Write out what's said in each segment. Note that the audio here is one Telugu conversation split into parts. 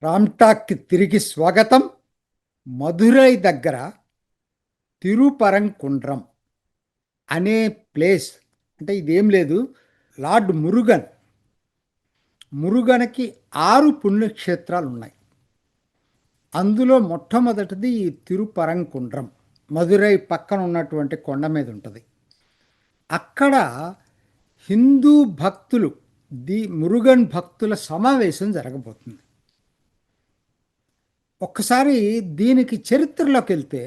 రామ్టాక్కి తిరిగి స్వాగతం. మధురై దగ్గర తిరుపరంకుండ్రం అనే ప్లేస్, అంటే ఇదేం లేదు, లార్డ్ మురుగన్కి 6 పుణ్యక్షేత్రాలు ఉన్నాయి. అందులో మొట్టమొదటిది ఈ తిరుపరంకుండ్రం. మధురై పక్కన ఉన్నటువంటి కొండ మీద ఉంటుంది. అక్కడ హిందూ భక్తులు, మురుగన్ భక్తుల సమావేశం జరగబోతుంది. ఒక్కసారి దీనికి చరిత్రలోకి వెళ్తే,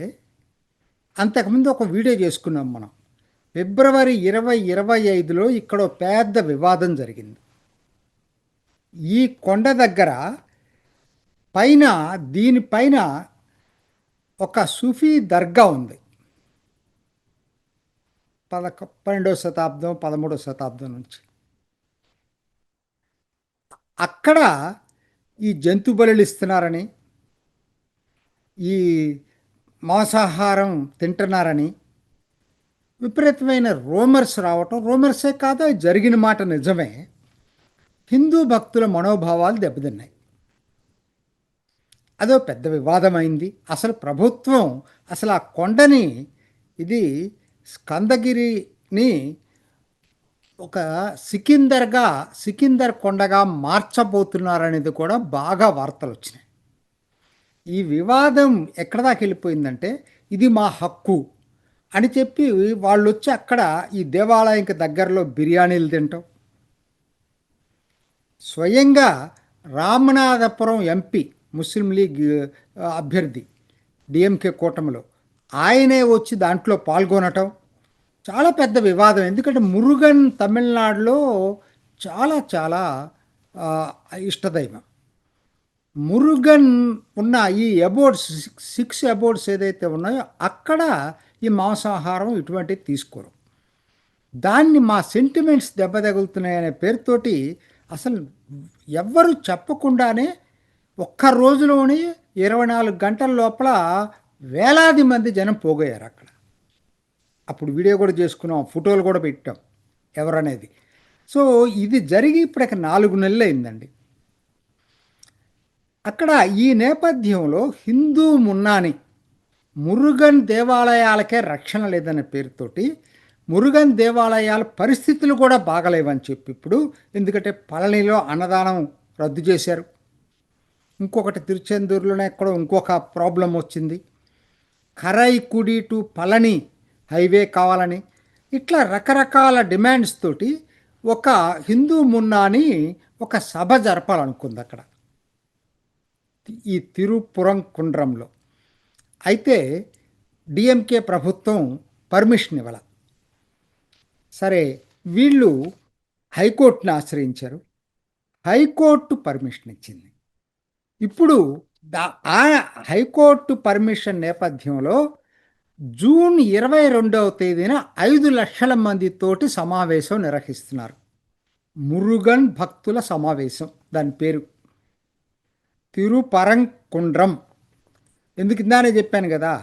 అంతకుముందు ఒక వీడియో చేసుకున్నాం మనం. ఫిబ్రవరి 2025లో ఇక్కడ పెద్ద వివాదం జరిగింది. ఈ కొండ దగ్గర దీనిపైన ఒక సూఫీ దర్గా ఉంది. 12వ శతాబ్దం 13వ శతాబ్దం నుంచి. అక్కడ ఈ జంతు బలులు ఇస్తున్నారని, ఈ మాంసాహారం తింటున్నారని విపరీతమైన రూమర్స్ రావటం, రూమర్సే కాదు, జరిగిన మాట నిజమే. హిందూ భక్తుల మనోభావాలు దెబ్బతిన్నాయి. అదో పెద్ద వివాదమైంది. అసలు ప్రభుత్వం ఆ కొండని, ఇది స్కందగిరిని ఒక సికిందర్ కొండగా మార్చబోతున్నారనేది కూడా బాగా వార్తలు వచ్చినాయి. ఈ వివాదం ఎక్కడ దాకా వెళ్ళిపోయిందంటే, ఇది మా హక్కు అని చెప్పి వాళ్ళు వచ్చి అక్కడ ఈ దేవాలయంకి దగ్గరలో బిర్యానీలు తింటాం. స్వయంగా రామనాథపురం ఎంపీ, ముస్లిం లీగ్ అభ్యర్థి, డిఎంకే కూటమిలో, ఆయనే వచ్చి దాంట్లో పాల్గొనటం చాలా పెద్ద వివాదం. ఎందుకంటే మురుగన్ తమిళనాడులో చాలా చాలా ఇష్టదైవం. మురుగన్ ఉన్న ఈ అబోర్డ్స్ 6 అబోర్డ్స్ ఏదైతే ఉన్నాయో అక్కడ ఈ మాంసాహారం ఇటువంటివి తీసుకోరు. దాన్ని మా సెంటిమెంట్స్ దెబ్బతగులుతున్నాయనే పేరుతోటి అసలు ఎవ్వరు చెప్పకుండానే ఒక్క రోజులోనే 24 గంటల లోపల వేలాది మంది జనం పోగయ్యారు అక్కడ. అప్పుడు వీడియో కూడా చేసుకున్నాం, ఫోటోలు కూడా పెట్టాం ఎవరనేది. సో ఇది జరిగి ఇప్పటికి 4 నెలలు అయిందండి. అక్కడ ఈ నేపథ్యంలో హిందూ మున్నాని, మురుగన్ దేవాలయాలకే రక్షణ లేదనే పేరుతోటి మురుగన్ దేవాలయాల పరిస్థితులు కూడా బాగలేవని చెప్పి ఇప్పుడు, ఎందుకంటే పళనిలో అన్నదానం రద్దు చేశారు, ఇంకొకటి తిరుచెందూరులోనే ఎక్కడో ఇంకొక ప్రాబ్లం వచ్చింది, కరైకుడి టు పళని హైవే కావాలని, ఇట్లా రకరకాల డిమాండ్స్ తోటి ఒక హిందూ మున్నాని ఒక సభ జరపాలనుకుంది అక్కడ ఈ తిరుపురంకుండ్రంలో. అయితే డిఎంకే ప్రభుత్వం పర్మిషన్ ఇవ్వాల. సరే, వీళ్ళు హైకోర్టుని ఆశ్రయించారు. హైకోర్టు పర్మిషన్ ఇచ్చింది. ఇప్పుడు ఆ హైకోర్టు పర్మిషన్ నేపథ్యంలో జూన్ 22వ తేదీన 5 లక్షల మందితోటి సమావేశం నిర్వహిస్తున్నారు. మురుగన్ భక్తుల సమావేశం, దాని పేరు తిరుపరంకుండ్రం. ఎందుకు ఇందానే చెప్పాను కదా,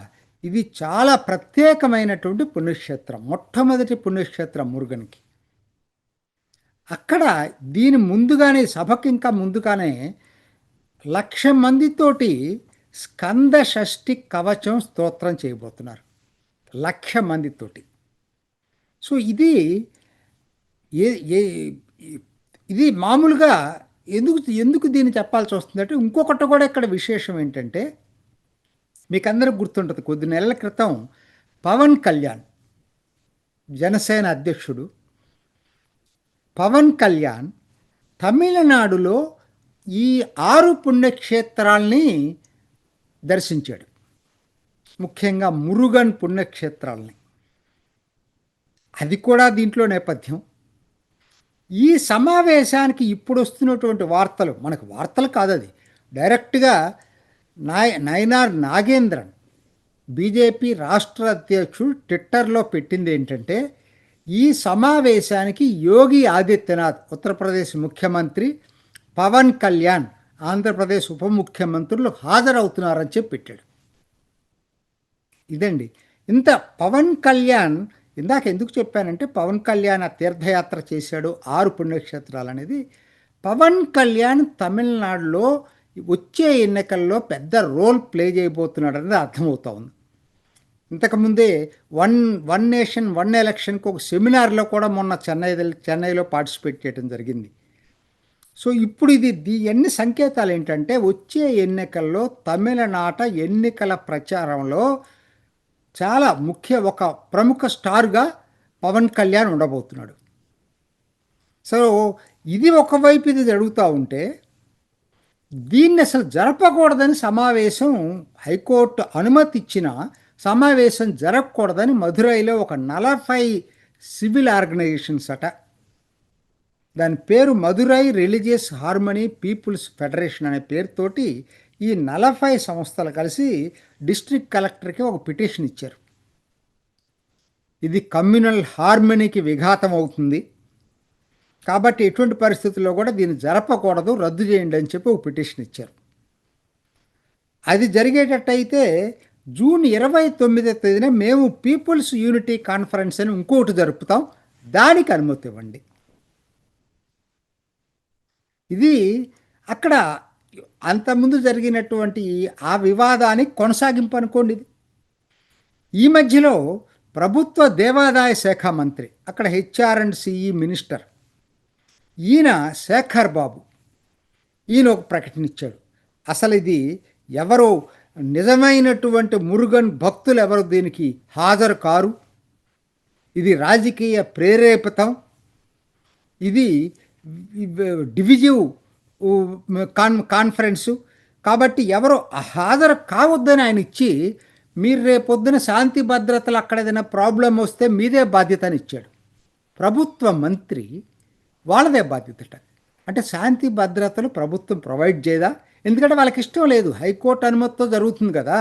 ఇది చాలా ప్రత్యేకమైనటువంటి పుణ్యక్షేత్రం, మొట్టమొదటి పుణ్యక్షేత్రం మురుగన్కి. అక్కడ దీని ముందుగానే, సభకి ఇంకా ముందుగానే 1,00,000 మందితోటి స్కంద షష్ఠి కవచం స్తోత్రం చేయబోతున్నారు, 1,00,000 మందితోటి. సో ఇది మామూలుగా ఎందుకు దీన్ని చెప్పాల్సి వస్తుందంటే, ఇంకొకటి కూడా ఇక్కడ విశేషం ఏంటంటే, మీకు అందరికి గుర్తుంటుంది, కొద్ది నెలల క్రితం పవన్ కళ్యాణ్, జనసేన అధ్యక్షుడు పవన్ కళ్యాణ్ తమిళనాడులో ఈ 6 పుణ్యక్షేత్రాల్ని దర్శించాడు, ముఖ్యంగా మురుగన్ పుణ్యక్షేత్రాలని. అది కూడా దీంట్లో నేపథ్యం. ఈ సమావేశానికి ఇప్పుడు వస్తున్నటువంటి వార్తలు, మనకు వార్తలు కాదు, అది డైరెక్ట్గా నయనార్ నాగేంద్రన్, బీజేపీ రాష్ట్ర అధ్యక్షుడు, ట్విట్టర్లో పెట్టింది ఏంటంటే, ఈ సమావేశానికి యోగి ఆదిత్యనాథ్, ఉత్తరప్రదేశ్ ముఖ్యమంత్రి, పవన్ కళ్యాణ్, ఆంధ్రప్రదేశ్ ఉప ముఖ్యమంత్రులు హాజరవుతున్నారని చెప్పి పెట్టాడు. ఇదండి. ఇంత పవన్ కళ్యాణ్, ఇందాక ఎందుకు చెప్పానంటే, పవన్ కళ్యాణ్ ఆ తీర్థయాత్ర చేశాడు 6 పుణ్యక్షేత్రాలు అనేది. పవన్ కళ్యాణ్ తమిళనాడులో వచ్చే ఎన్నికల్లో పెద్ద రోల్ ప్లే చేయబోతున్నాడు అనేది అర్థమవుతా ఉంది. ఇంతకుముందే వన్ వన్ నేషన్ వన్ ఎలక్షన్కి ఒక సెమినార్లో కూడా మొన్న చెన్నైలో పార్టిసిపేట్ చేయడం జరిగింది. సో ఇప్పుడు ఎన్ని సంకేతాలు ఏంటంటే వచ్చే ఎన్నికల్లో తమిళనాట ఎన్నికల ప్రచారంలో చాలా ఒక ప్రముఖ స్టార్గా పవన్ కళ్యాణ్ ఉండబోతున్నాడు. సో ఇది ఒకవైపు ఇది జరుగుతూ ఉంటే దీన్ని అసలు జరపకూడదని సమావేశం హైకోర్టు అనుమతి ఇచ్చిన సమావేశం జరగకూడదని మదురైలో ఒక 40 సివిల్ ఆర్గనైజేషన్స్ అట, దాని పేరు Madurai religious harmony people's federation అనే పేరుతోటి ఈ 40 సంస్థలు కలిసి డిస్ట్రిక్ట్ కలెక్టర్కి ఒక పిటిషన్ ఇచ్చారు. ఇది కమ్యూనల్ హార్మనీకి విఘాతం అవుతుంది కాబట్టి ఎటువంటి పరిస్థితుల్లో కూడా దీన్ని జరపకూడదు, రద్దు చేయండి అని చెప్పి ఒక పిటిషన్ ఇచ్చారు. అది జరిగేటట్టయితే జూన్ 29వ తేదీన మేము పీపుల్స్ యూనిటీ కాన్ఫరెన్స్ అని ఇంకోటి జరుపుతాం, దానికి అనుమతి ఇవ్వండి. ఇది అక్కడ అంతకుముందు జరిగినటువంటి ఆ వివాదానికి కొనసాగింపు అనుకోండి. ఈ మధ్యలో ప్రభుత్వ దేవాదాయ శాఖ మంత్రి, అక్కడ HR&CE మినిస్టర్, ఈయన శేఖర్ బాబు, ఈయన ఒక ప్రకటన ఇచ్చాడు. అసలు ఇది ఎవరో నిజమైనటువంటి మురుగన్ భక్తులు ఎవరు దీనికి హాజరు కారు, ఇది రాజకీయ ప్రేరేపితం, ఇది డివిజివ్ కాన్ఫరెన్సు కాబట్టి ఎవరో హాజరు కావద్దని ఆయన ఇచ్చి, మీరు రేపొద్దున శాంతి భద్రతలు అక్కడ ఏదైనా ప్రాబ్లం వస్తే మీదే బాధ్యత అని ఇచ్చాడు. ప్రభుత్వ మంత్రి వాళ్ళదే బాధ్యతట. అంటే శాంతి భద్రతలు ప్రభుత్వం ప్రొవైడ్ చేయదా? ఎందుకంటే వాళ్ళకి ఇష్టం లేదు, హైకోర్టు అనుమతితో జరుగుతుంది కదా.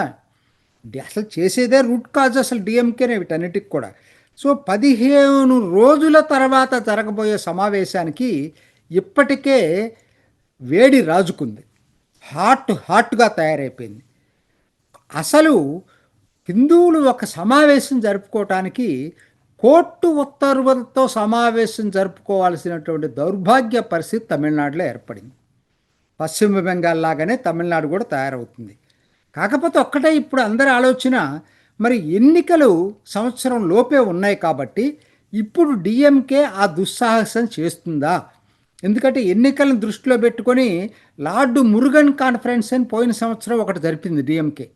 అసలు చేసేదే రూట్ కాజ్ అసలు డిఎంకేనే వీటన్నిటికి కూడా. సో 15 రోజుల తర్వాత జరగబోయే సమావేశానికి ఇప్పటికే వేడి రాజుకుంది, హాట్గా తయారైపోయింది. అసలు హిందువులు ఒక సమావేశం జరుపుకోవటానికి కోర్టు ఉత్తర్వులతో సమావేశం జరుపుకోవాల్సినటువంటి దౌర్భాగ్య పరిస్థితి తమిళనాడులో ఏర్పడింది. పశ్చిమ బెంగాల్ లాగానే తమిళనాడు కూడా తయారవుతుంది. కాకపోతే ఒక్కటే ఇప్పుడు అందరి ఆలోచన, మరి ఎన్నికలు సంవత్సరం లోపే ఉన్నాయి కాబట్టి ఇప్పుడు డిఎంకే ఆ దుస్సాహసం చేస్తుందా? ఎందుకంటే ఎన్నికలను దృష్టిలో పెట్టుకొని లార్డు మురుగన్ కాన్ఫరెన్స్ అని పోయిన సంవత్సరం ఒకటి జరిపింది డిఎంకే,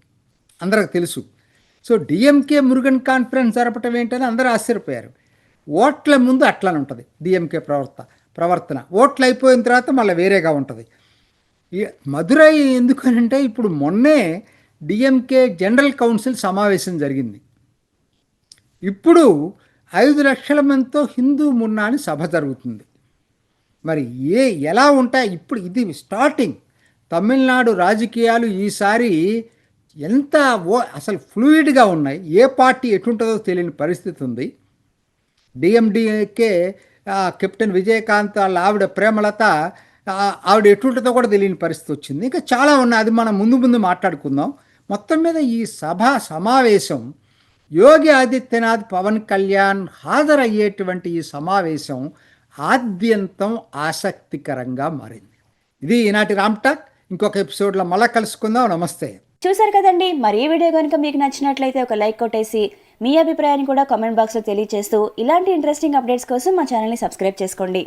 అందరికి తెలుసు. సో డిఎంకే మురుగన్ కాన్ఫరెన్స్ జరపటం ఏంటని అందరూ ఆశ్చర్యపోయారు. ఓట్ల ముందు అట్లనే ఉంటుంది డిఎంకే ప్రవర్తన, ఓట్లు అయిపోయిన తర్వాత మళ్ళీ వేరేగా ఉంటుంది. మదురై ఎందుకనంటే ఇప్పుడు మొన్నే డిఎంకే జనరల్ కౌన్సిల్ సమావేశం జరిగింది. ఇప్పుడు 5 లక్షల మందితో హిందూ మున్నాని సభ జరుగుతుంది. మరి ఎలా ఉంటాయి ఇప్పుడు? ఇది స్టార్టింగ్. తమిళనాడు రాజకీయాలు ఈసారి ఎంత అసలు ఫ్లూయిడ్గా ఉన్నాయి, ఏ పార్టీ ఎటుంటుందో తెలియని పరిస్థితి ఉంది. డిఎండికే కెప్టెన్ విజయకాంత్ వాళ్ళ ఆవిడ ప్రేమలత, ఆవిడ ఎటుంటుందో కూడా తెలియని పరిస్థితి వచ్చింది. ఇంకా చాలా ఉన్నాయి, అది మనం ముందు మాట్లాడుకుందాం. మొత్తం మీద ఈ సమావేశం యోగి ఆదిత్యనాథ్, పవన్ కళ్యాణ్ హాజరయ్యేటువంటి ఈ సమావేశం ఆద్యంతం ఆసక్తికరంగా మారింది. ఇది ఈనాటి రామ్ టాక్. ఇంకొక ఎపిసోడ్లో మళ్ళీ కలుసుకుందాం. నమస్తే. చూసారు కదండి, మరి ఈ వీడియో కనుక మీకు నచ్చినట్లయితే ఒక లైక్ కొట్టేసి మీ అభిప్రాయాన్ని కూడా కామెంట్ బాక్స్లో తెలియజేస్తూ ఇలాంటి ఇంట్రెస్టింగ్ అప్డేట్స్ కోసం మా ఛానల్ని సబ్స్క్రైబ్ చేసుకోండి.